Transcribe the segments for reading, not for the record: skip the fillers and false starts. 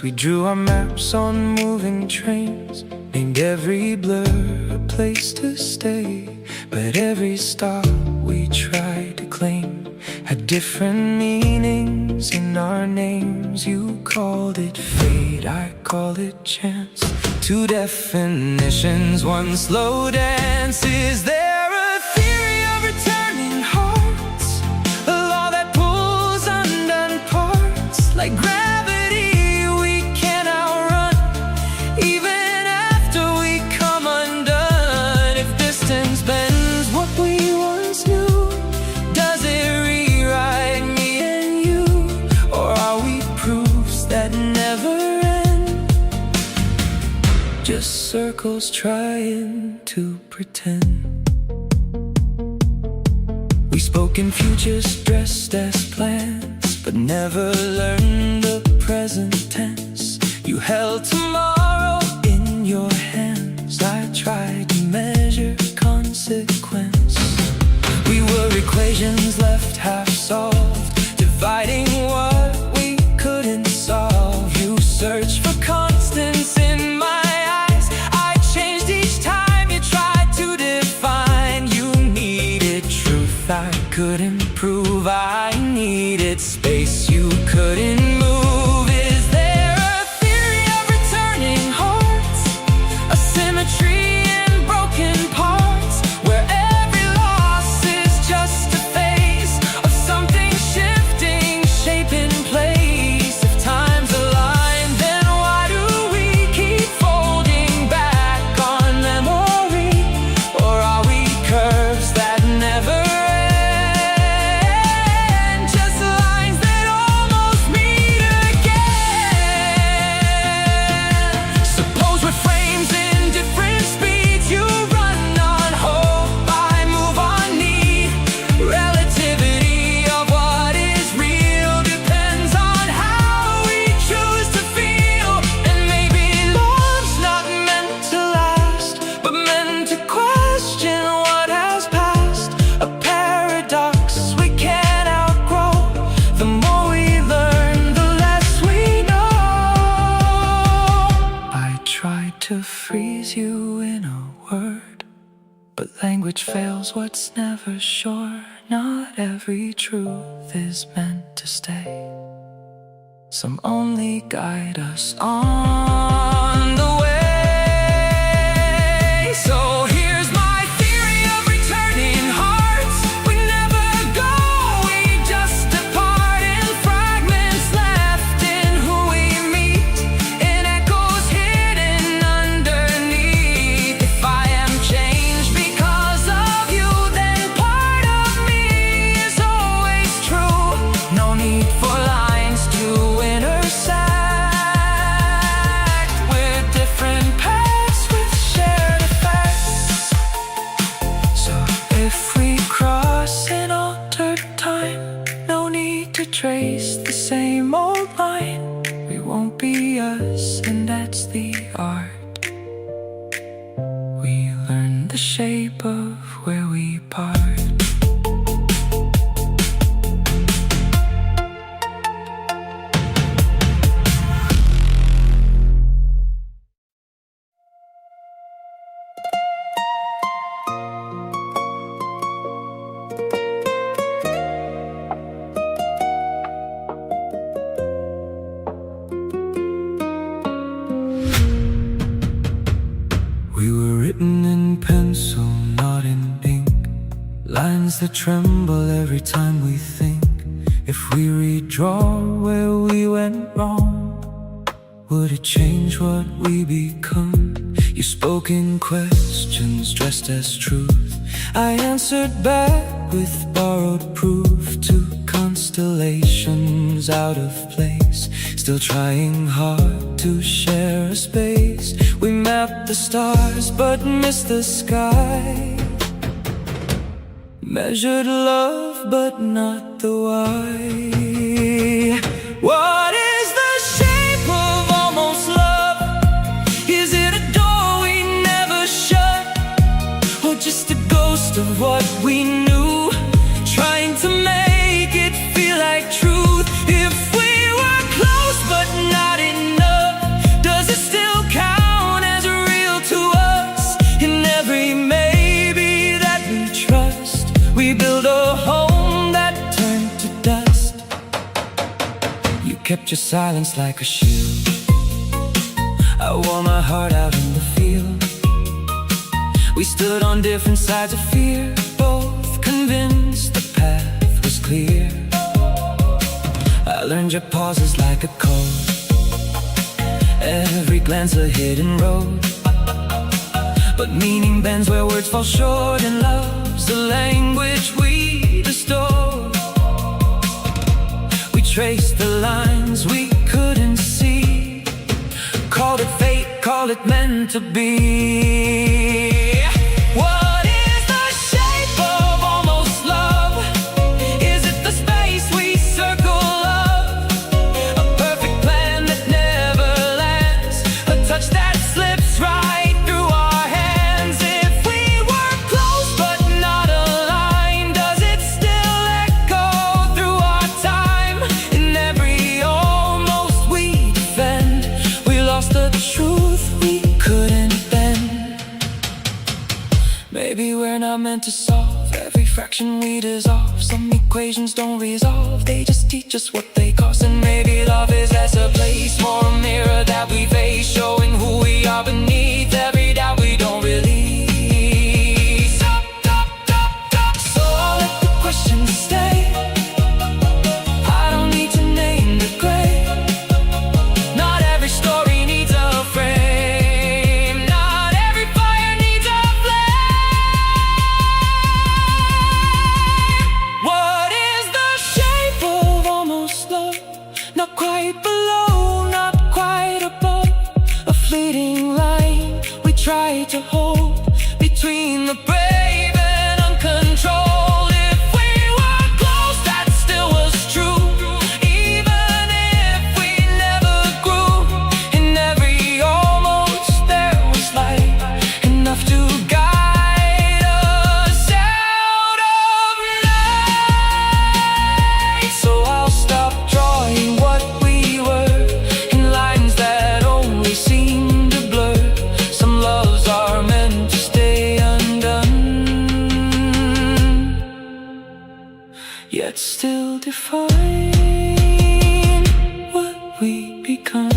We drew our maps on moving trains, named every blur a place to stay. But every stop we tried to claim had different meanings in our names. You called it fate, I called it chance. Two definitions, one slow dance. Is there a theory of returning hearts? A law that pulls undone parts like gravity we can't outrun, even after we come undone. If distance bends what we once knew, does it rewrite me and you? Or are we proofs that never end? Just circles trying to pretend. We spoke in futures dressed as plans, but never learned the present tense. You held tomorrow in your hands, I tried to measure consequence. We were equations left half solved, dividing what we couldn't solve. You searched for constants in my eyes, I changed each time you tried to define. You needed truth I couldn't prove, I needed space you couldn't move. Is there a theory of returning hearts? A symmetry in broken parts, where every loss is just a phase of something shifting, shape in place. If time's aligned, then why do we keep folding back on memory? Or are we curves that never end? Just lines that almost meet again. Suppose we're frames in different speeds. You run on hope, I move on need. Relativity of what is real depends on how we choose to feel. And maybe love's not meant to last, but meant to question what has passed. A paradox we can't outgrow. The more we learn, the less we know. I tried to freeze you in a word, but language fails what's never sure. Not every truth is meant to stay. Some only guide us on the way. So here's my theory of returning hearts. We never go, we just depart in fragments left in who we meet, in echoes hidden underneath. If I am changed because of you, then part of me is always true. No need for lines to intersect. We're different paths with shared effects. So if we cross an altered time, no need to trace the same old line. We won't be us, and that's the art. We learn the shape of where we part. We were written in pencil, not in ink. Lines that tremble every time we think. If we redraw where we went wrong, would it change what we become? You spoke in questions dressed as truth. I answered back with borrowed proof. Two constellations out of place, still trying hard to share a space. We mapped the stars but missed the sky. Measured love but not the why. What is the shape of almost love? Is it a door we never shut, or just a ghost of what we knew, trying to make it feel like truth? If we were close but not enough, just silence like a shield. I wore my heart out in the field. We stood on different sides of fear, both convinced the path was clear. I learned your pauses like a code, every glance a hidden road. But meaning bends where words fall short, and love's the language we distort. We traced the lines we couldn't see, called it fate, call it meant to be. What is the shape of almost love? Is it the space we circle up? A perfect plan that never lands, a touch that slips right through our hands. If we were close but not aligned, does it still echo through our time? In every almost we defend, we lost the truth we couldn't bend. Maybe we're not meant to solve every fraction we dissolve. Some equations don't resolve, they just teach us what they cost. And maybe love is less a place, more a mirror that we face, showing who we are beneath every doubt we don't release. So I'll let the questions stay. I don't need to name the gray. Not every story needs a frame, not every fire needs a flame. What is the shape of almost love? Not quite below, not quite above, a fleeting line we try to hold between the brave and uncontrolled. If we were close, that still was true, even if we never grew. In every almost there was light, enough to guide us out of night. So I'll stop drawing what we were in lines that only seem to blur. Some loves are meant to stay undone, yet still define what we become.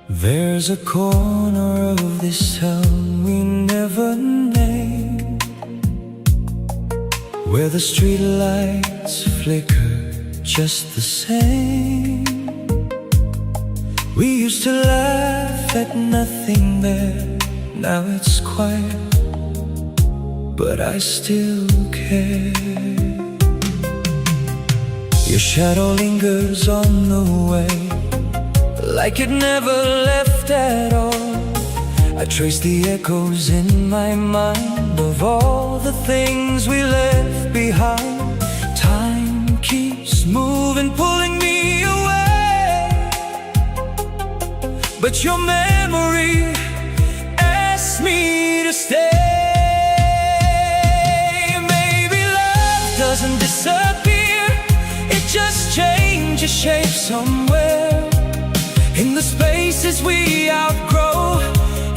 There's a corner of this town we never named, where the streetlights flicker just the same. We used to laugh at nothing there, now it's quiet, but I still care. Your shadow lingers on the way, like it never left at all. I trace the echoes in my mind of all the things we left behind. Time keeps moving, pulling me away, but your memory asks me to stay. Maybe love doesn't disappear, it just changes shape somewhere. In the spaces we outgrow,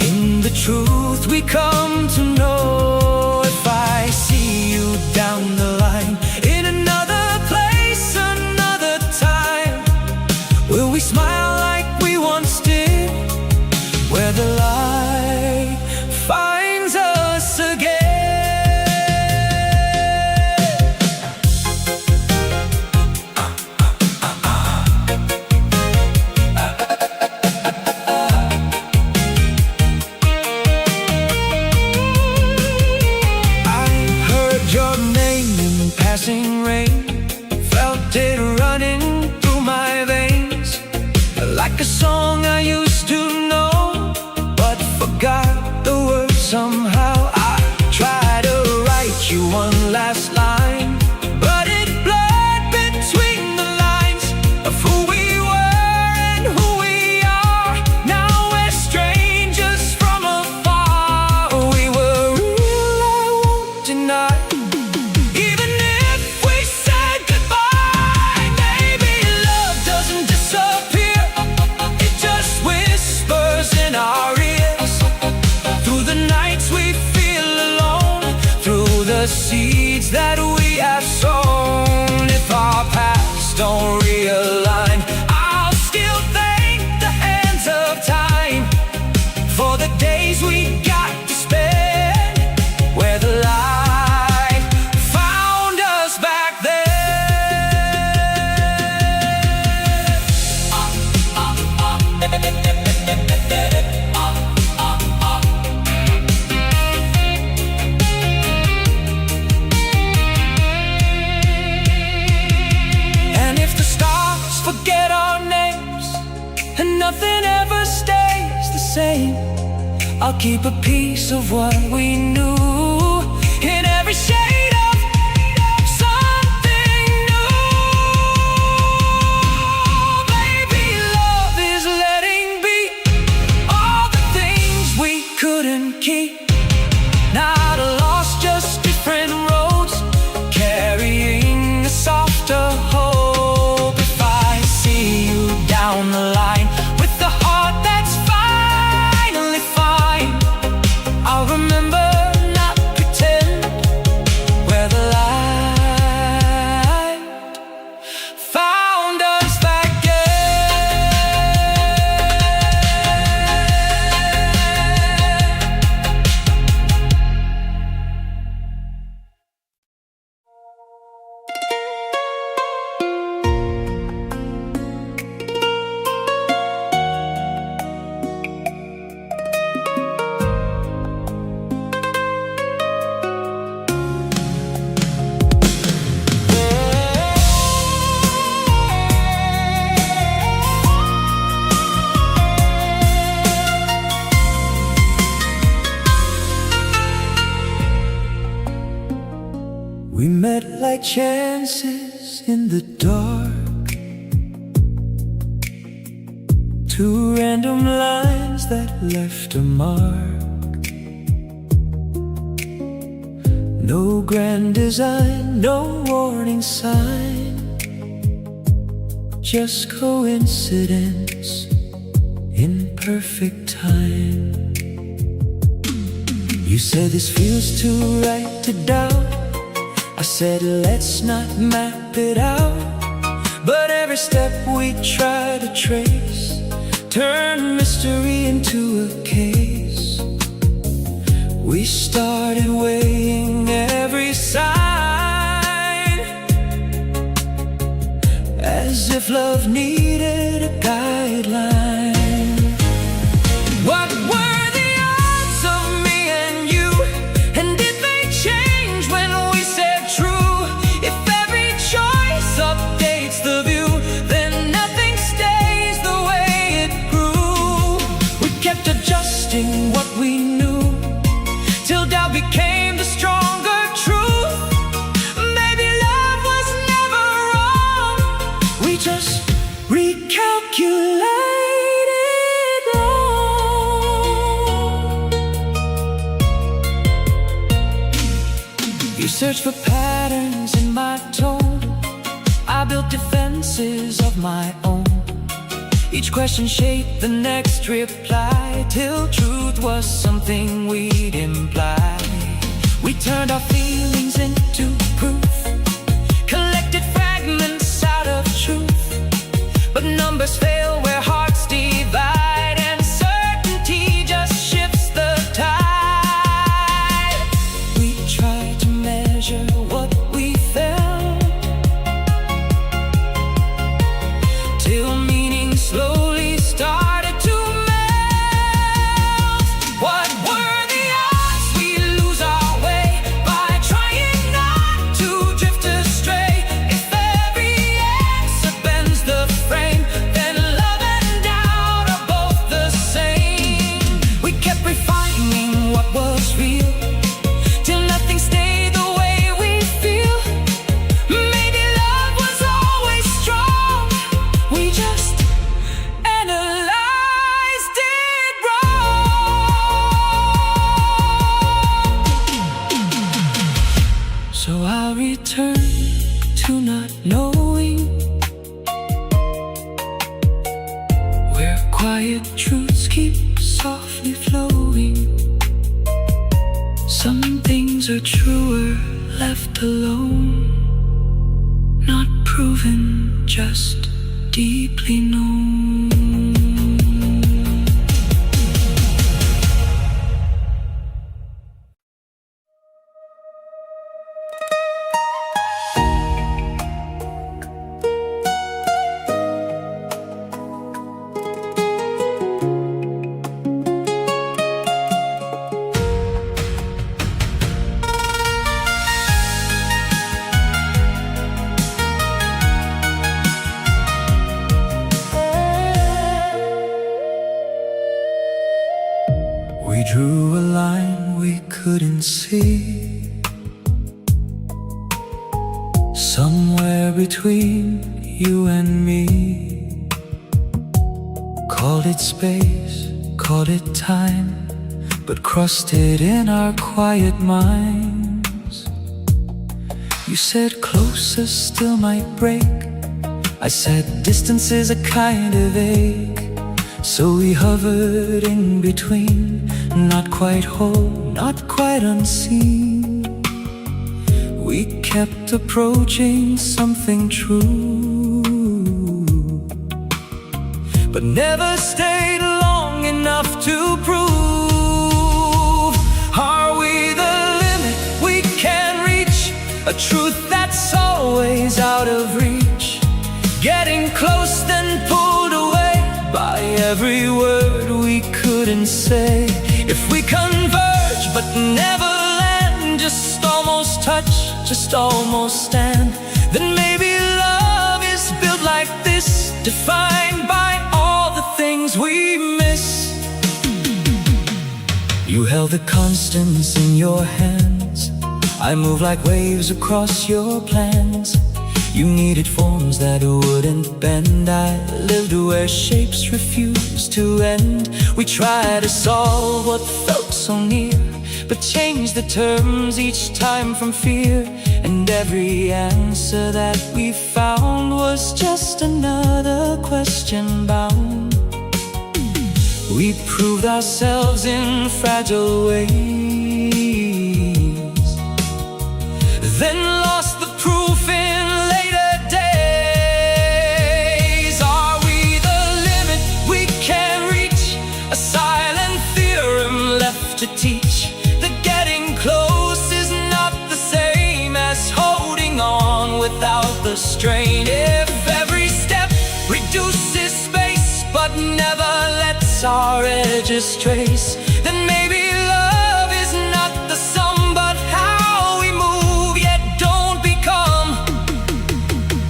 in the truth we come to know. If I see you down the line, in another place, another time, will we smile like we once did, where the light finds us again? Passing rain, felt it running through my veins, like a song I used to know, but forgot the words somehow. I try to write you one last line, nothing ever stays the same. I'll keep a piece of what we knew in every shade of something new. Baby, love is letting be all the things we couldn't keep. Not a loss, just different roads, carrying a softer hope. If I see you down the line with the heart that's finally fine, I'll remember, not pretend, where the light found us We met like chances in the dark, two random lines that left a mark. No grand design, no warning sign, just coincidence in perfect time. You said this feels too right to doubt. I said let's not map it out, but every step we try to trace turned mystery into a case. We started weighing every sign, as if love needed a guideline. What were the odds of me and you, and did they change when we said true? If every choice updates the view, then nothing stays the way it grew. We kept adjusting what we knew, till doubt became the stronger truth. Maybe love was never wrong, we just recalculated wrong. You searched for patterns in my tone, I built defenses of my own. Each question shaped the next reply, till truth was something we'd imply. We turned our feelings into proof, collected fragments out of truth. But numbers fail where hearts divide, and certainty just shifts the tide. We tried to measure what we felt, till meaning slowly started to melt. What were the odds we lose our way by trying not to drift astray? If every answer bends the frame, then love and doubt are both the same. We kept refining what was real, till nothing stayed the way we feel. Maybe love was always strong, we just analyzed it wrong. So I'll return to not knowing, where quiet truths keep softly flowing. Some things are truer left alone, not proven, just deeply known. see. Somewhere between you and me. Called it space, called it time, but crossed it in our quiet minds. You said closer still might break. I said distance is a kind of ache. So we hovered in between, not quite whole, not quite unseen. We kept approaching something true, but never stayed long enough to prove. Are we the limit we can reach? A truth that's always out of reach, getting close then pulled away by every word we couldn't say. If we converge but never land, just almost touch, just almost stand, then maybe love is built like this, defined by all the things we miss. You held the constants in your hands. I moved like waves across your plans. You needed forms that wouldn't bend. I lived where shapes refused to end. We tried to solve what felt so near, but changed the terms each time from fear. And every answer that we found was just another question bound. We proved ourselves in fragile ways, then lost the proof in later days. Are we the limit we can reach? A silent theorem left to teach that getting close is not the same as holding on without the strain. If every step reduces space but never lets our edges trace, then maybe love is not the sum but how we move yet don't become.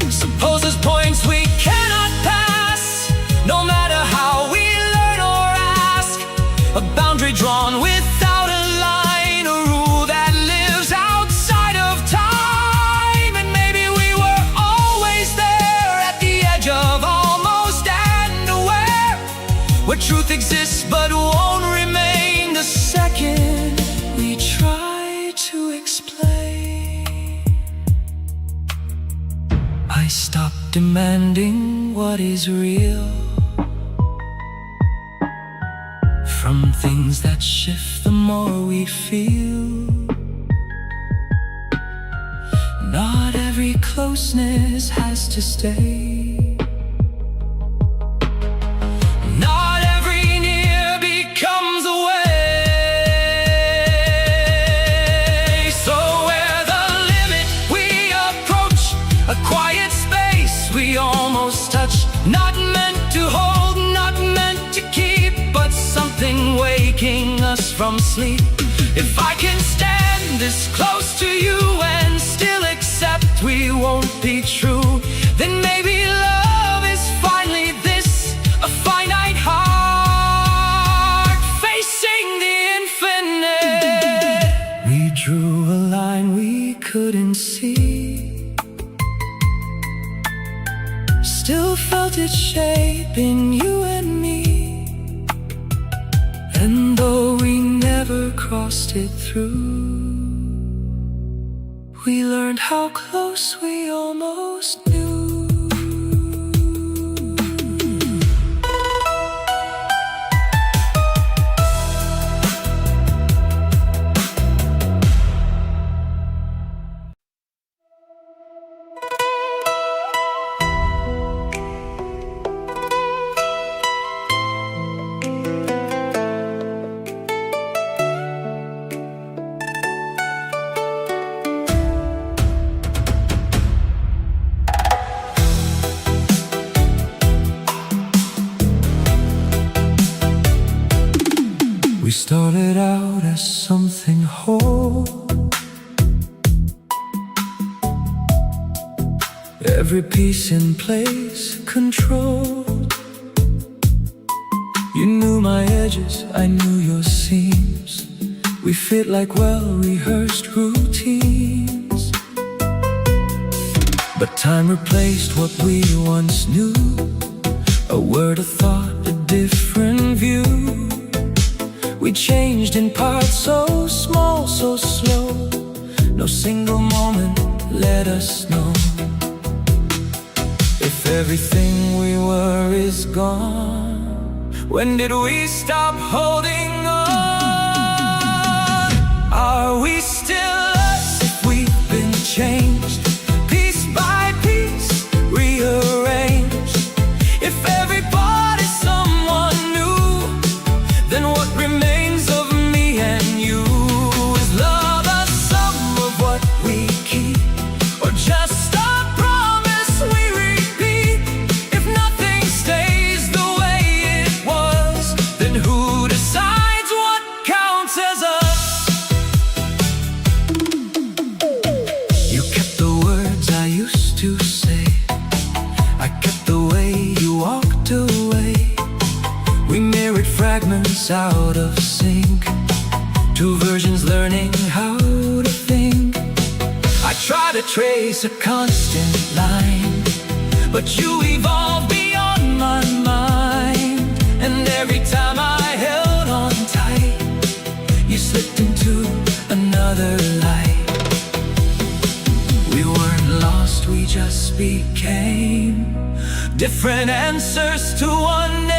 Suppose there's points we cannot pass, no matter how we learn or ask. A boundary drawn without a line, a rule that lives outside of time. And maybe we were always there at the edge of almost and aware, where truth exists but won't remain the second we try to explain. I stopped demanding what is real from things that shift the more we feel. Not every closeness has to stay. Not every near becomes a way. So where the limit we approach, a quiet space we almost touch, not meant to hold, not meant to keep, but something waking us from sleep. If I can stand this close to you and still accept we won't be true, then maybe love is finally this, a finite heart facing the infinite. We drew a line we couldn't see, still felt its shape in you and me. And though we never crossed it through, we learned how close we almost knew. We started out as something whole. Every piece in place, controlled. You knew my edges, I knew your seams. We fit like well-rehearsed routines, but time replaced what we once knew. A word, a thought, a different view. We changed in parts so small, so slow. No single moment let us know. If everything we were is gone, when did we stop holding on? Are we still us if we've been changed? Piece by piece, rearranged. If everybody's someone new, then what remains of me and you? Is love a sum of what we keep, or just a promise we repeat? If nothing stays the way it was, then who decides what counts as us? You kept the words I used to say, I kept the way you walked away. We mirrored fragments out of sync, two versions learning how to think. I try to trace a constant line, but you evolved beyond my mind. And every time I held on tight, you slipped into another light. We weren't lost, we just became different answers to one name.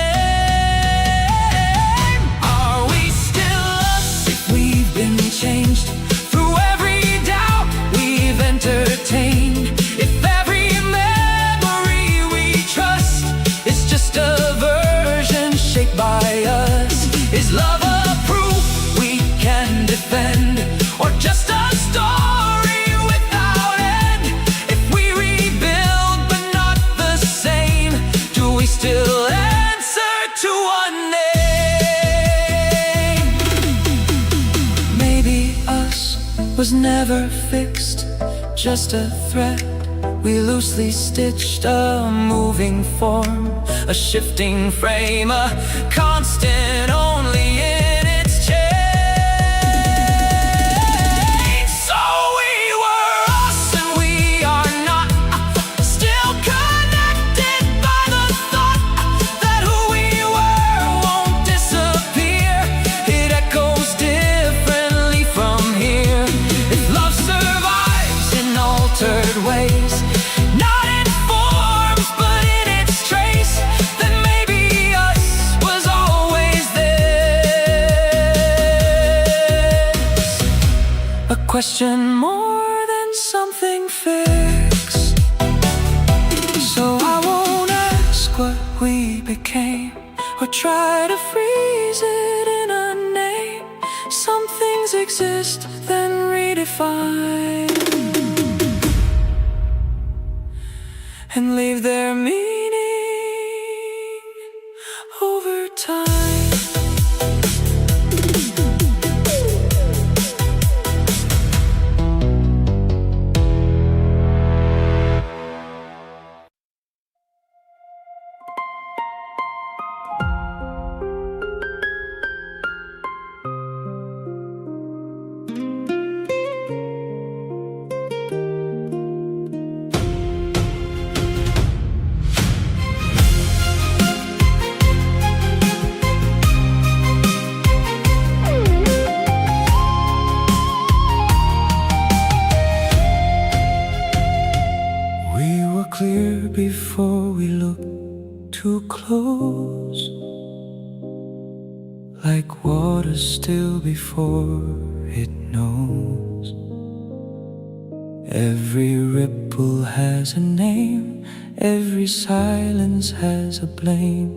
Are we still us if we've been changed? Through every doubt we've entertained, if every memory we trust is just a version shaped by us, is love a proof we can defend, or just a story without end? If we rebuild but not the same, do we still answer to one name? Maybe us was never fixed, just a thread we loosely stitched, a moving form, a shifting frame, a constant only in its change. So we were us and we are not, still connected by the thought that who we were won't disappear. It echoes differently from here. If love survives in altered ways, not in forms but in its trace, then maybe us was always this. A question more than something fixed. So I won't ask what we became, or try to freeze it in a name. Some things exist, then redefine, and leave their meaning over time. Clear before we look too close, like water still before it knows. Every ripple has a name, every silence has a blame.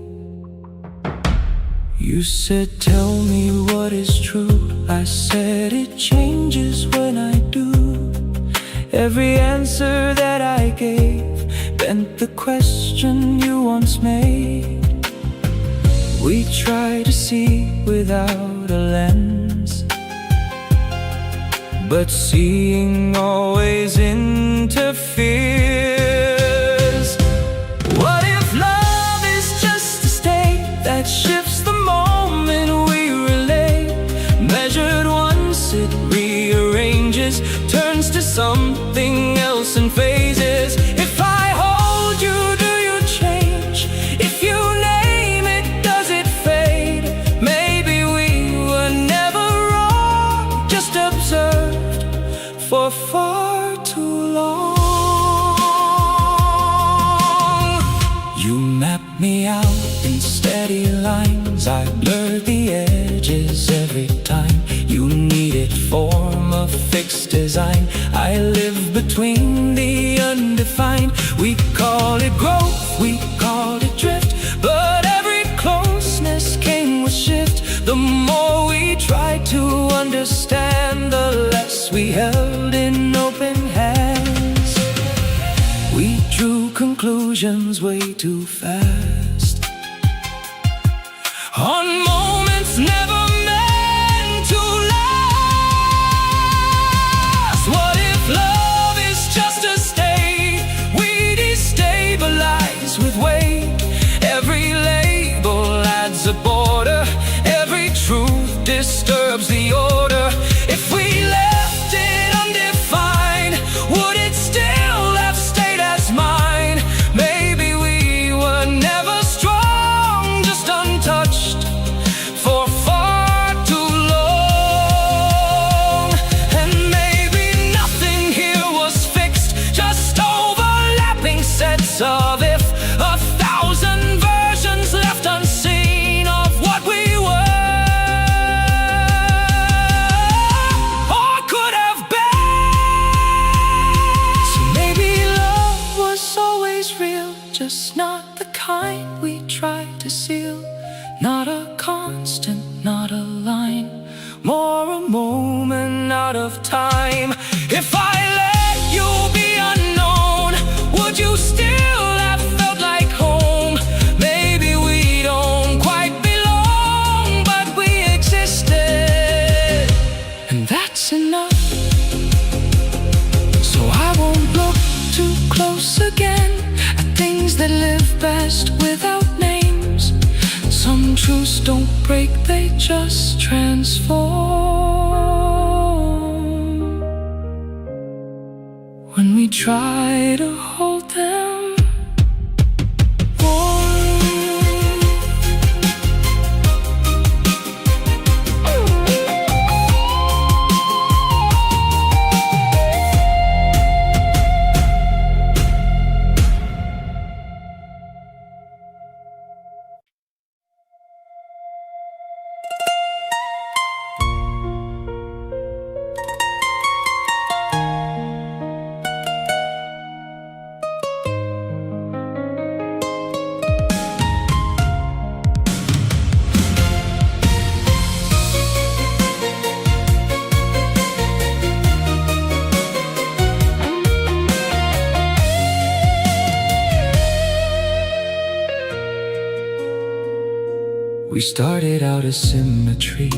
You said, tell me what is true. I said, it changes when I do. Every answer that I gave bent the question you once made. We try to see without a lens, but seeing always interferes. What if love is just a state that shifts the moment we relate, measured one me out in steady lines. I blurred the edges every time. You needed form, a fixed design. I live between the undefined. We call it growth, we called it drift, but every closeness came with shift. The more we tried to understand, the less we held in open hands. We drew conclusions way too fast on moments never meant to last. What if love is just a state we destabilize with weight? Every label adds a border, every truth disturbs the order. If we left it undefined, would it still have stayed as mine? Maybe we were never strong, just untouched for far too long. And maybe nothing here was fixed, just overlapping sets of if, a thousand versions left unseen of what we were or could have been. So maybe love was always real, just not the kind we tried to seal. Not a constant, not a line, more a moment out of time. If I let you be unknown, would you still have felt like home? Maybe we don't quite belong, but we existed, and that's enough. So I won't look too close again at things that live best without names. Some truths don't break, they just transform when we try to hold them warm. We started out as symmetry,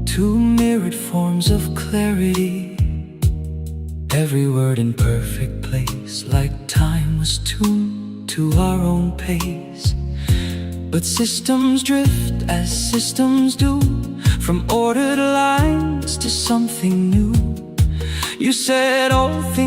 two mirrored forms of clarity. Every word in perfect place, like time was tuned to our own pace. But systems drift as systems do, from ordered lines to something new. You said all things